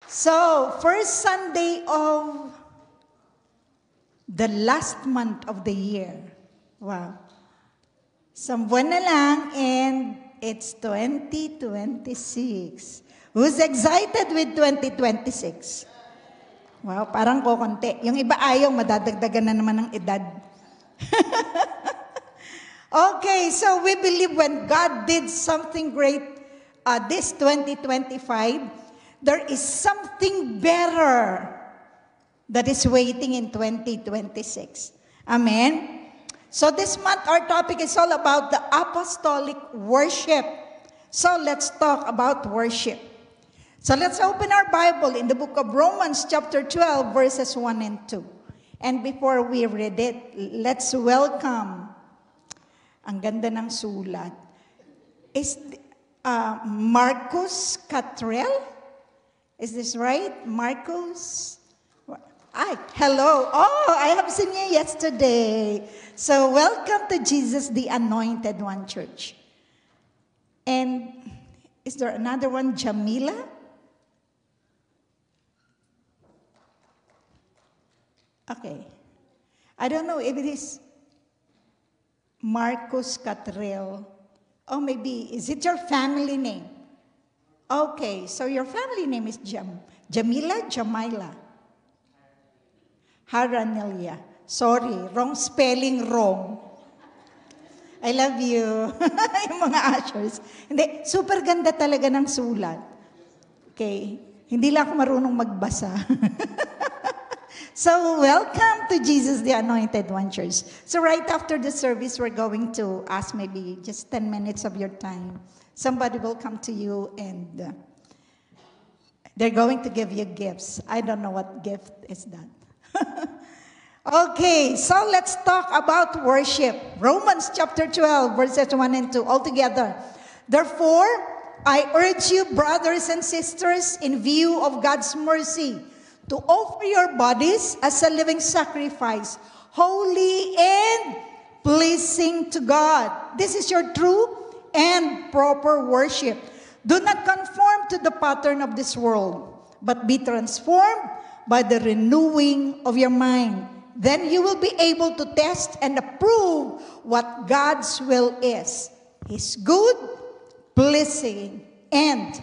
So, first Sunday of the last month of the year. Wow. Isang buwan na lang and it's 2026. Who's excited with 2026? Wow, parang kokonti. Yung iba ayaw, madadagdagan na naman ng edad. Okay, so we believe when God did something great this 2025, there is something better that is waiting in 2026. Amen? So this month, our topic is all about the apostolic worship. So let's talk about worship. So let's open our Bible in the book of Romans chapter 12, verses 1 and 2. And before we read it, let's welcome, ang ganda ng sulat, is Marcus Catrell? Is this right? Marcus? Hi, hello. Oh, I have seen you yesterday. So welcome to Jesus, the Anointed One Church. And is there another one, Jamila? Okay. I don't know if it is Marcus Catrell. Oh, maybe, is it your family name? Okay, so your family name is Jamila, Jamila. Haranelia. Sorry, wrong spelling, wrong. I love you. Yung mga ushers. Hindi, super ganda talaga ng sulat. Okay, hindi lang ako marunong magbasa. So, welcome to Jesus, the Anointed One Church. So, right after the service, we're going to ask maybe just 10 minutes of your time. Somebody will come to you and they're going to give you gifts. I don't know what gift is that. Okay, so let's talk about worship. Romans chapter 12, verses 1 and 2, all together. Therefore, I urge you, brothers and sisters, in view of God's mercy, to offer your bodies as a living sacrifice, holy and pleasing to God. This is your true and proper worship. Do not conform to the pattern of this world, but be transformed by the renewing of your mind. Then you will be able to test and approve what God's will is, His good, pleasing, and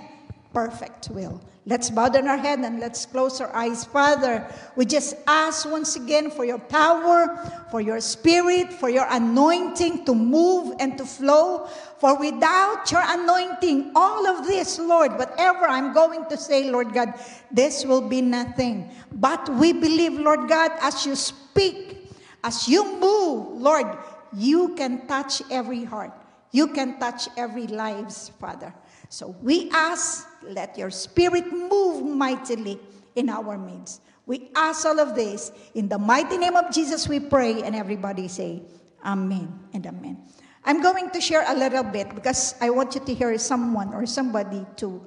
perfect will. Let's bow down our head and let's close our eyes. Father, we just ask once again for your power, for your spirit, for your anointing to move and to flow. For without your anointing, all of this, Lord, whatever I'm going to say, Lord God, this will be nothing. But we believe, Lord God, as you speak, as you move, Lord, you can touch every heart. You can touch every lives, Father. So we ask, let your spirit move mightily in our midst. We ask all of this. In the mighty name of Jesus we pray, and everybody say, Amen and Amen. I'm going to share a little bit because I want you to hear someone or somebody to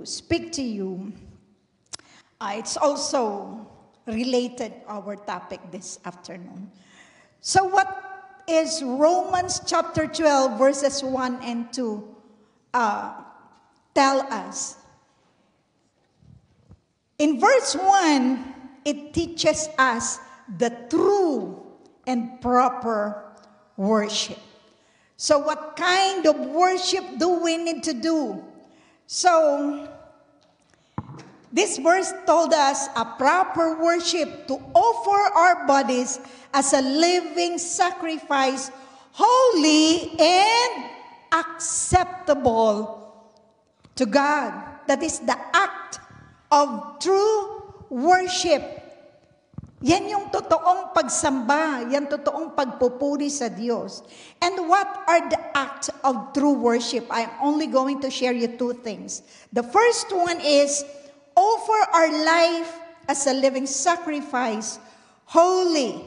speak to you. It's also related to our topic this afternoon. So what is Romans chapter 12 verses 1 and 2 tell us? In verse 1, it teaches us the true and proper worship. So what kind of worship do we need to do? So this verse told us a proper worship to offer our bodies as a living sacrifice, holy and acceptable to God. That is the act of true worship. Yan yung totoong pagsamba, yan totoong pagpupuri sa Diyos. And what are the acts of true worship? I'm only going to share you two things. The first one is offer our life as a living sacrifice, holy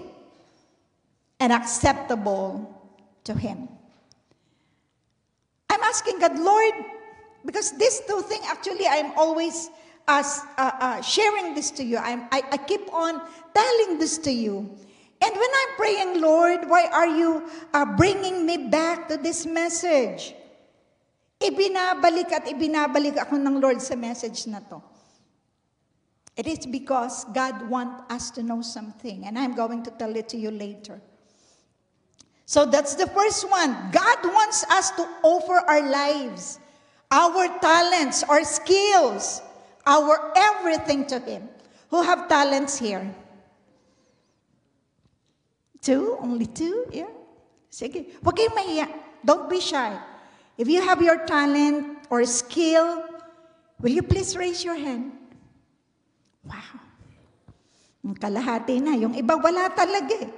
and acceptable to Him. I'm asking God, Lord, because these two things, actually, I'm always sharing this to you. I keep on telling this to you. And when I'm praying, Lord, why are you bringing me back to this message? Ibinabalik at ibinabalik ako ng Lord sa message na to. It is because God wants us to know something, and I'm going to tell it to you later. So that's the first one. God wants us to offer our lives, our talents, our skills, our everything to Him. Who have talents here? 2? Only 2? Yeah. Sige. Huwag kayong mahiya. Don't be shy. If you have your talent or skill, will you please raise your hand? Wow. Kalahati na. Yung iba wala talaga eh.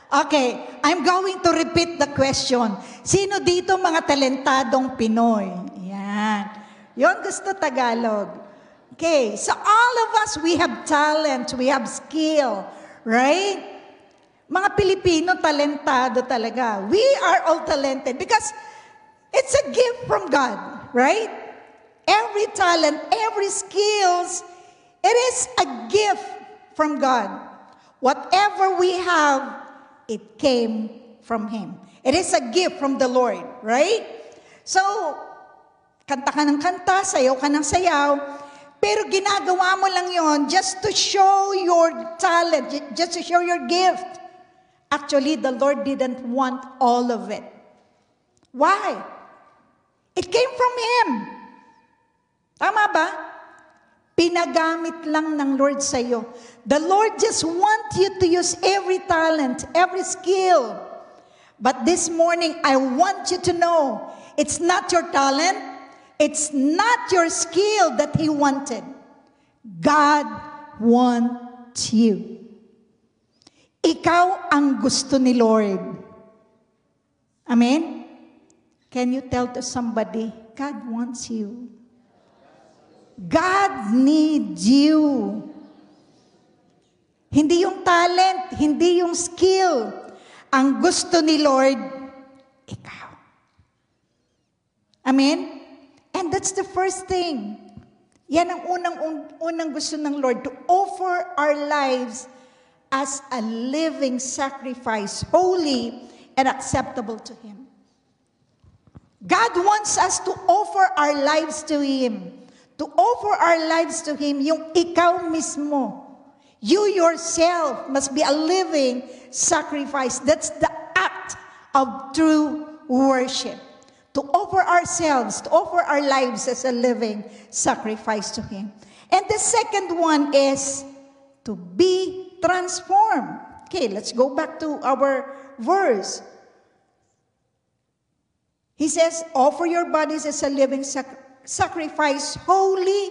Okay, I'm going to repeat the question. Sino dito mga talentadong Pinoy? Yan. Yon gusto Tagalog. Okay, so all of us, we have talent, we have skill, right? Mga Pilipino, talentado talaga. We are all talented because it's a gift from God, right? Every talent, every skills, it is a gift from God. Whatever we have, it came from Him. It is a gift from the Lord, right? So, kanta ka ng kanta, sayaw ka ng sayaw, pero ginagawa mo lang yon just to show your talent, just to show your gift. Actually, the Lord didn't want all of it. Why? It came from Him. Tama ba? Pinagamit lang ng Lord sa iyo. The Lord just wants you to use every talent, every skill. But this morning, I want you to know, it's not your talent, it's not your skill that He wanted. God wants you. Ikaw ang gusto ni Lord. Amen? Can you tell to somebody, God wants you. God needs you. Hindi yung talent, hindi yung skill. Ang gusto ni Lord, ikaw. Amen? And that's the first thing. Yan ang unang gusto ng Lord, to offer our lives as a living sacrifice, holy and acceptable to Him. God wants us to offer our lives to Him. To offer our lives to Him, yung ikaw mismo. You yourself must be a living sacrifice. That's the act of true worship. To offer ourselves, to offer our lives as a living sacrifice to Him. And the second one is to be transformed. Okay, let's go back to our verse. He says, offer your bodies as a living sacrifice, holy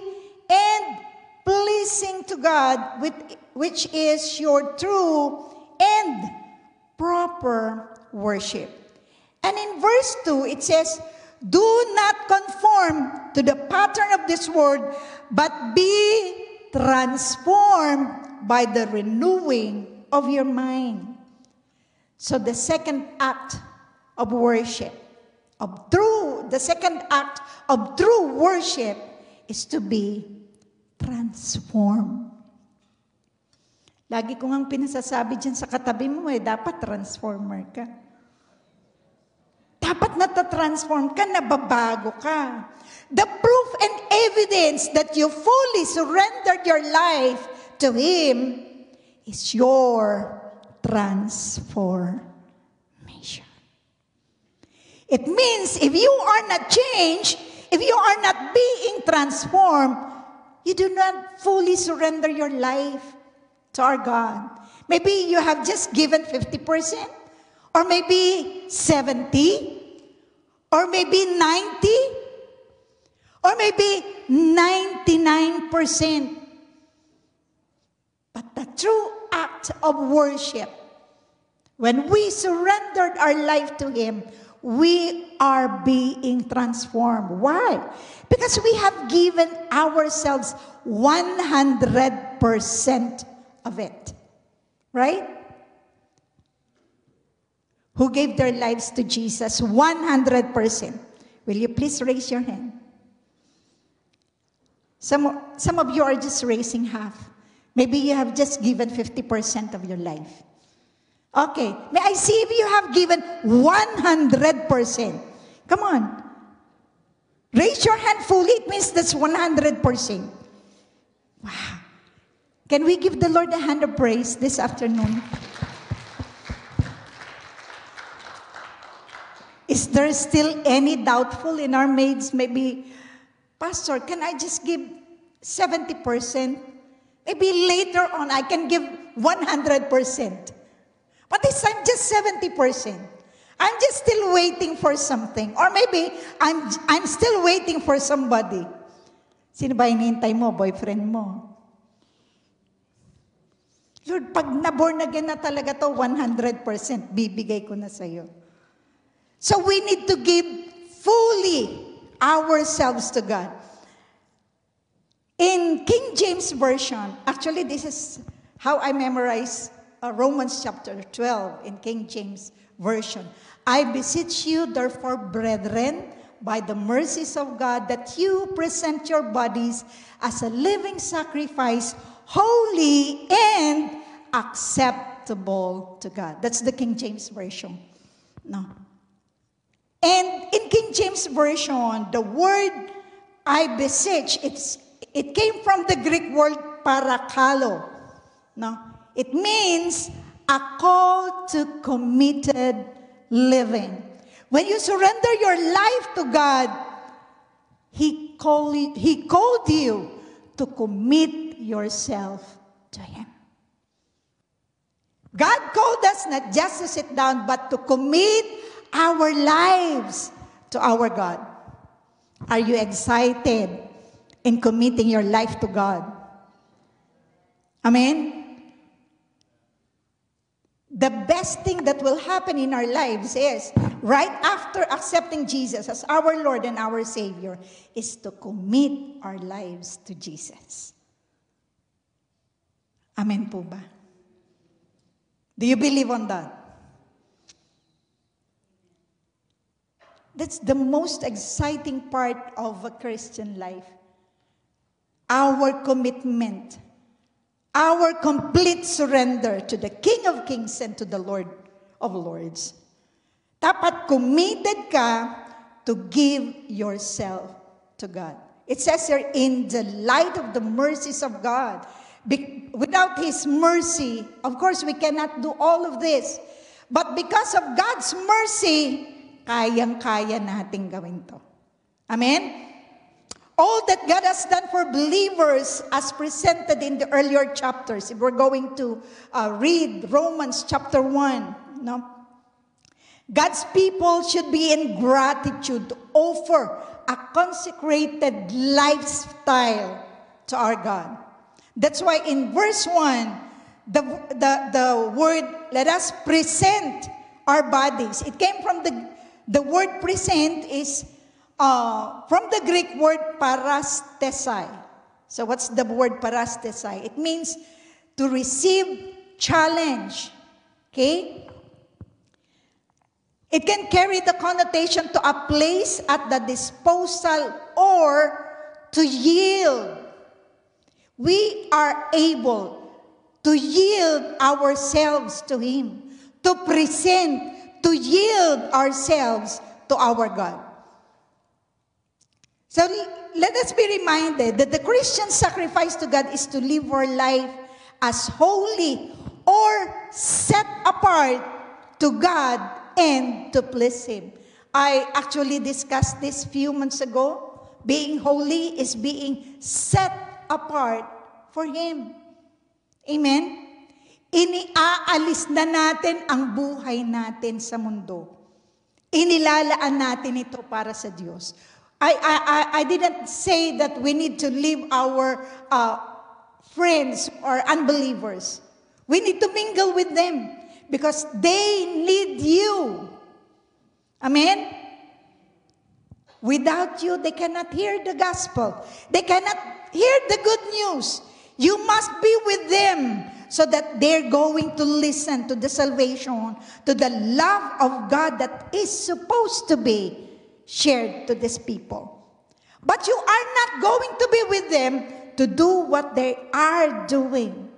and pleasing to God, which is your true and proper worship. And in verse 2, it says, do not conform to the pattern of this world, but be transformed by the renewing of your mind. So the second act of worship, the second act of true worship is to be transformed. Lagi ko ngang pinasasabi dyan sa katabi mo, dapat transformer ka. Dapat natatransform ka, nababago ka. The proof and evidence that you fully surrendered your life to Him is your transformation. It means if you are not changed, if you are not being transformed, you do not fully surrender your life to our God. Maybe you have just given 50%, or maybe 70%, or maybe 90%, or maybe 99%. But the true act of worship, when we surrendered our life to Him, we are being transformed. Why? Because we have given ourselves 100% of it. Right? Who gave their lives to Jesus 100%. Will you please raise your hand? Some of you are just raising half. Maybe you have just given 50% of your life. Okay, may I see if you have given 100%? Come on. Raise your hand fully. It means that's 100%. Wow. Can we give the Lord a hand of praise this afternoon? Is there still any doubtful in our midst? Maybe, Pastor, can I just give 70%? Maybe later on I can give 100%. But this time, just 70%. I'm just still waiting for something. Or maybe I'm still waiting for somebody. Sino ba hinihintay mo? Boyfriend mo? Lord, pag na-born again na talaga to, 100%, bibigay ko na sa'yo. So we need to give fully ourselves to God. In King James Version, actually this is how I memorize Romans chapter 12 in King James Version. I beseech you, therefore, brethren, by the mercies of God, that you present your bodies as a living sacrifice, holy and acceptable to God. That's the King James Version. No. And in King James Version, the word I beseech, it came from the Greek word parakalo. No. It means a call to committed living. When you surrender your life to God, He called you to commit yourself to Him. God called us not just to sit down, but to commit our lives to our God. Are you excited in committing your life to God? Amen? The best thing that will happen in our lives is, right after accepting Jesus as our Lord and our Savior, is to commit our lives to Jesus. Amen po ba? Do you believe on that? That's the most exciting part of a Christian life. Our commitment. Our complete surrender to the King of Kings and to the Lord of Lords. Dapat committed ka to give yourself to God. It says here, in the light of the mercies of God. Without His mercy, of course, we cannot do all of this. But because of God's mercy, kayang-kaya nating gawin to. Amen? All that God has done for believers as presented in the earlier chapters. If we're going to read Romans chapter 1. No? God's people should be in gratitude to offer a consecrated lifestyle to our God. That's why in verse 1, the word, let us present our bodies. It came from the word present is from the Greek word parastesai. So what's the word parastesai? It means to receive challenge. Okay? It can carry the connotation to a place at the disposal or to yield. We are able to yield ourselves to Him, to present, to yield ourselves to our God. So let us be reminded that the Christian sacrifice to God is to live our life as holy or set apart to God and to please Him. I actually discussed this few months ago. Being holy is being set apart for Him. Amen? Iniaalis na natin ang buhay natin sa mundo. Inilalaan natin ito para sa Diyos. I didn't say that we need to leave our friends or unbelievers. We need to mingle with them because they need you. Amen? Without you, they cannot hear the gospel. They cannot hear the good news. You must be with them so that they're going to listen to the salvation, to the love of God that is supposed to be shared to these people. But you are not going to be with them to do what they are doing.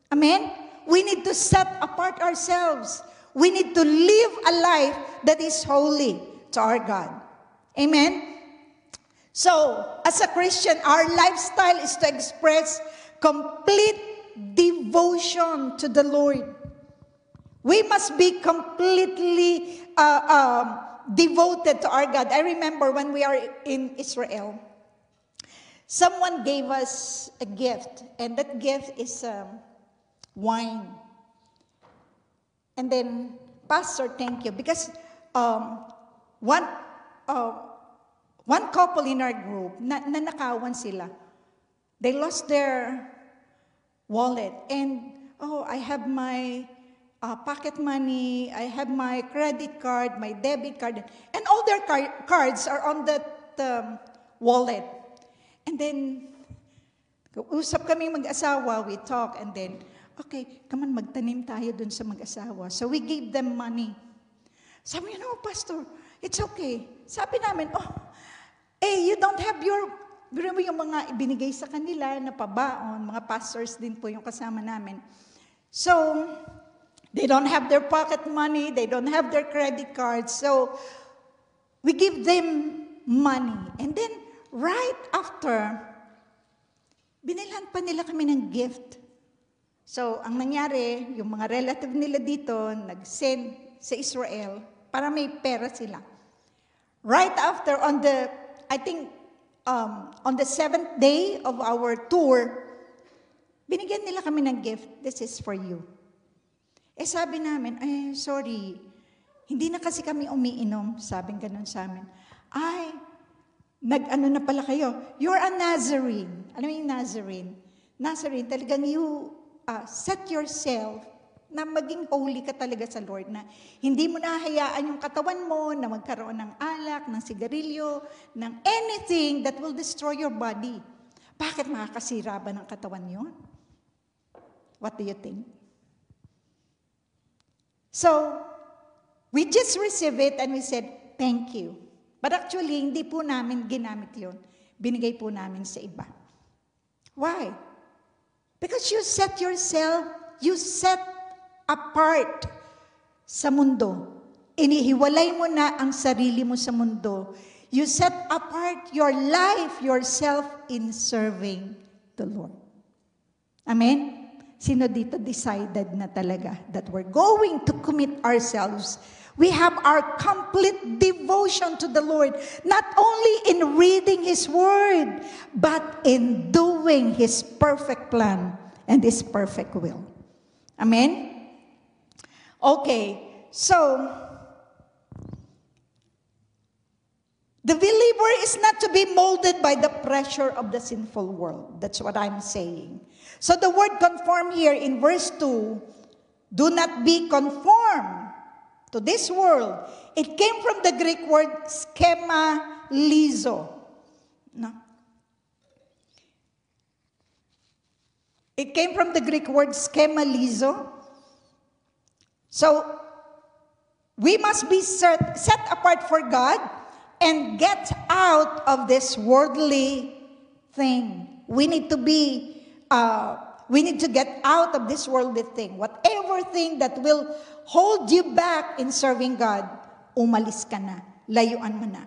Amen? We need to set apart ourselves. We need to live a life that is holy to our God. Amen? So, as a Christian, our lifestyle is to express complete devotion to the Lord. We must be completely devoted to our God. I remember when we are in Israel, someone gave us a gift, and that gift is wine. And then, Pastor, thank you. Because one couple in our group, nanakawan sila. They lost their wallet. And, I have my pocket money, I have my credit card, my debit card. And all their cards are on that wallet. And then, usap kami mag-asawa, we talk, and then, okay, come on, magtanim tayo dun sa mag-asawa. So we gave them money. Sabi niya, no, Pastor, it's okay. Sabi namin, you don't have yung mga ibinigay sa kanila na pabaon, mga pastors din po yung kasama namin. So, they don't have their pocket money, they don't have their credit cards, so we give them money. And then, right after, binilhan pa nila kami ng gift. So, ang nangyari, yung mga relative nila dito, nag-send sa Israel para may pera sila. Right after, on the 7th day of our tour, binigyan nila kami ng gift. This is for you. Sabi namin, sorry, hindi na kasi kami umiinom. Sabing ganun sa amin. Nag-ano na pala kayo? You're a Nazarene. Ano yung Nazarene? Nazarene, talagang you set yourself na maging holy ka talaga sa Lord, na hindi mo nahayaan yung katawan mo na magkaroon ng alak, ng sigarilyo, ng anything that will destroy your body. Bakit makakasira ba ng katawan yun? What do you think? So, we just received it and we said, thank you. But actually, hindi po namin ginamit yun. Binigay po namin sa iba. Why? Because you set apart sa mundo. Inihiwalay mo na ang sarili mo sa mundo. You set apart your life, yourself in serving the Lord. Amen? Sino dito decided na talaga that we're going to commit ourselves? We have our complete devotion to the Lord, not only in reading His Word, but in doing His perfect plan and His perfect will. Amen? Okay, so, the believer is not to be molded by the pressure of the sinful world. That's what I'm saying. So the word conform here in verse 2, do not be conformed to this world. It came from the Greek word schemalizo. No? It came from the Greek word schemalizo. So, we must be set apart for God and get out of this worldly thing. We need to get out of this worldly thing. Whatever thing that will hold you back in serving God, umalis ka na, layuan mo na.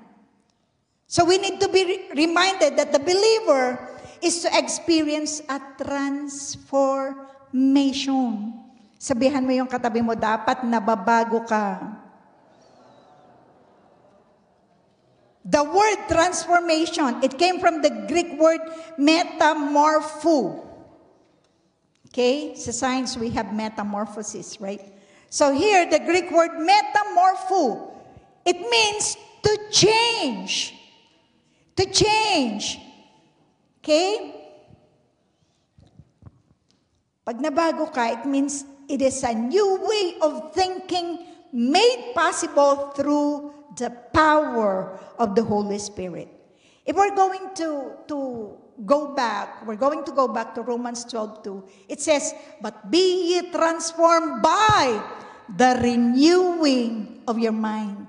So we need to be reminded that the believer is to experience a transformation. Sabihan mo yung katabi mo, dapat nababago ka. The word transformation, it came from the Greek word metamorpho. Okay? Sa science, we have metamorphosis, right? So here, the Greek word metamorpho, it means to change. To change. Okay? Pag nabago ka, it means it is a new way of thinking made possible through the power of the Holy Spirit. If we're going to go back to Romans 12:2. It says, but be ye transformed by the renewing of your mind.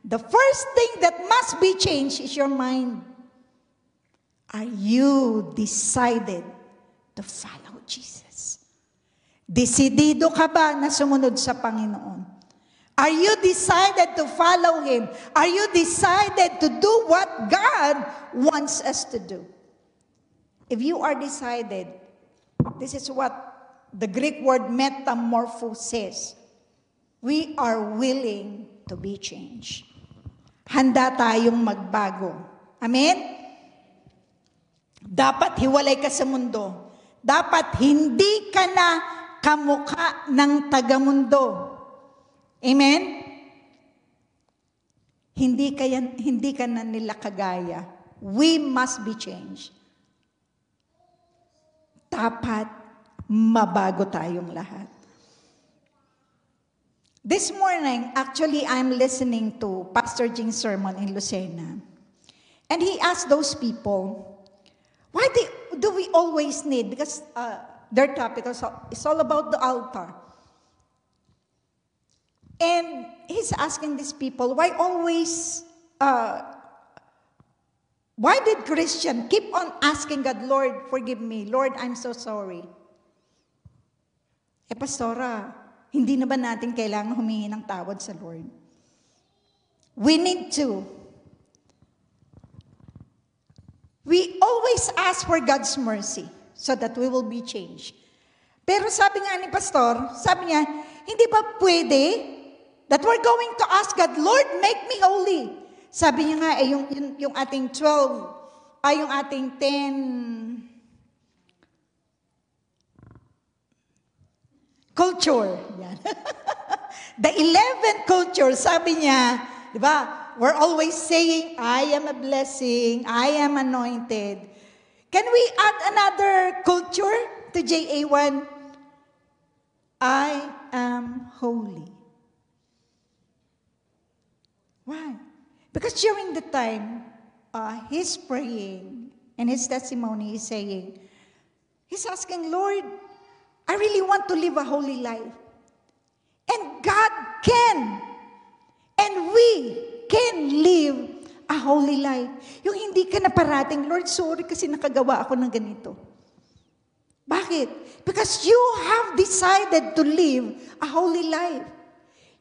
The first thing that must be changed is your mind. Are you decided to follow Jesus? Desidido ka ba na sumunod sa Panginoon? Are you decided to follow Him? Are you decided to do what God wants us to do? If you are decided, this is what the Greek word metamorpho says. We are willing to be changed. Handa tayong magbago. Amen? Dapat hiwalay ka sa mundo. Dapat hindi ka na kamukha ng tagamundo. Amen? Hindi ka na nila kagaya. We must be changed. Dapat mabago tayong lahat. This morning, actually, I'm listening to Pastor Jing's sermon in Lucena. And he asked those people, why do we always need, because their topic is all about the altar. And he's asking these people, why did Christian keep on asking God, Lord, forgive me. Lord, I'm so sorry. Pastora, hindi na ba natin kailangan humingi ng tawad sa Lord? We need to. We always ask for God's mercy so that we will be changed. Pero sabi nga ni Pastor, sabi niya, hindi ba pwede that we're going to ask God, Lord, make me holy. Sabi niya nga, yung ating 12, yung ating 10 culture. Yan. The 11 culture, sabi niya, di ba, we're always saying, I am a blessing, I am anointed. Can we add another culture to JA1? I am holy. Why? Because during the time, he's praying, and his testimony is saying, he's asking, Lord, I really want to live a holy life. And God can. And we can live a holy life. Yung hindi ka na parating, Lord, sorry kasi nakagawa ako ng ganito. Bakit? Because you have decided to live a holy life.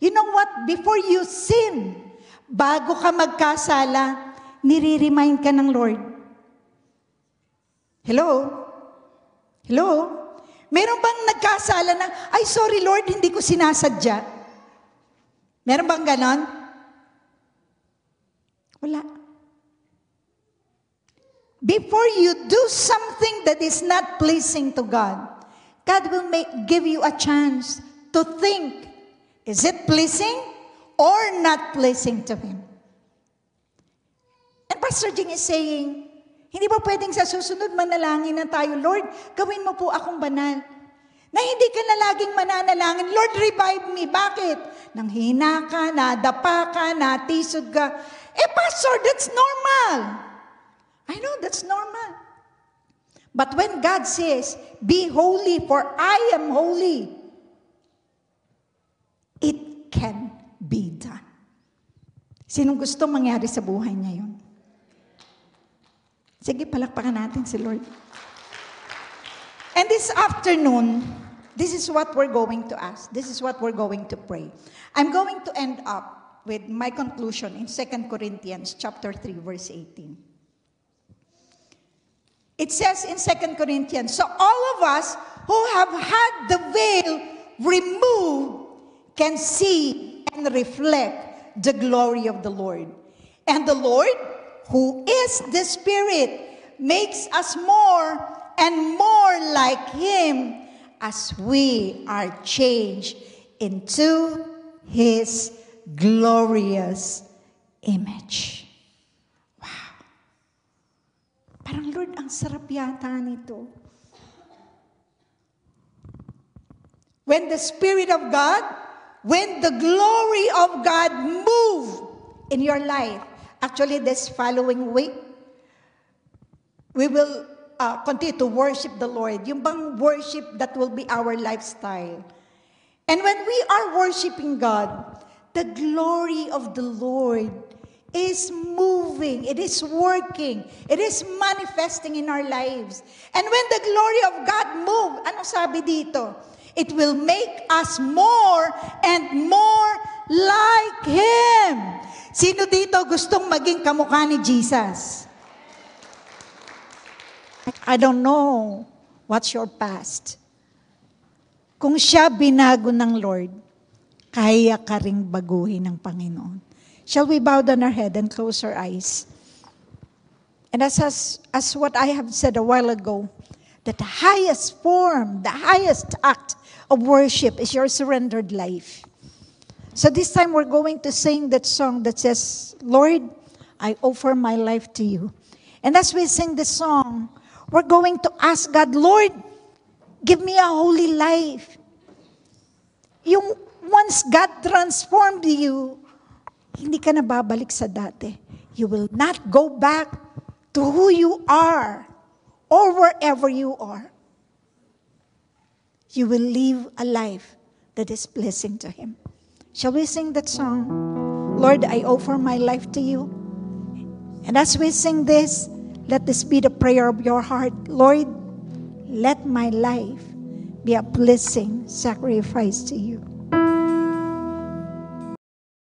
You know what? Before you sin, bago ka magkasala, nire-remind ka ng Lord. Hello? Hello? Meron bang nagkasala na, ay sorry Lord, hindi ko sinasadya? Meron bang ganon? Wala. Before you do something that is not pleasing to God, God will give you a chance to think, is it pleasing or not pleasing to Him? And Pastor Jing is saying, hindi ba pwedeng sa susunod manalangin na tayo, Lord, gawin mo po akong banal. Na hindi ka na laging mananalangin, Lord, revive me. Bakit? Nang hina ka, nadapa ka, natisod ka. Pastor, that's normal. I know that's normal. But when God says, be holy for I am holy, it can be done. Sinong gusto mangyari sa buhay niya yun? Sige, palakpakan natin si Lord. And this afternoon, this is what we're going to ask. This is what we're going to pray. I'm going to end up with my conclusion in 2 Corinthians chapter 3, verse 18. It says in 2 Corinthians, so all of us who have had the veil removed can see and reflect the glory of the Lord. And the Lord, who is the Spirit, makes us more and more like Him as we are changed into His glorious image. Wow. Parang Lord, ang sarap yata nito. When the Spirit of God, when the glory of God move in your life, actually this following week, we will continue to worship the Lord. Yung bang worship that will be our lifestyle. And when we are worshiping God, the glory of the Lord is moving. It is working. It is manifesting in our lives. And when the glory of God moves, ano sabi dito? It will make us more and more like Him. Sino dito gustong maging kamukha ni Jesus? I don't know what's your past. Kung siya binago ng Lord, kaya ka ring baguhin ng Panginoon. Shall we bow down our head and close our eyes? And as what I have said a while ago, that the highest form, the highest act of worship is your surrendered life. So this time we're going to sing that song that says, Lord, I offer my life to you. And as we sing this song, we're going to ask God, Lord, give me a holy life. Yung once God transformed you, hindi ka na babalik sa dati. You will not go back to who you are or wherever you are. You will live a life that is pleasing to Him. Shall we sing that song? Lord, I offer my life to you. And as we sing this, let this be the prayer of your heart. Lord, let my life be a pleasing sacrifice to you.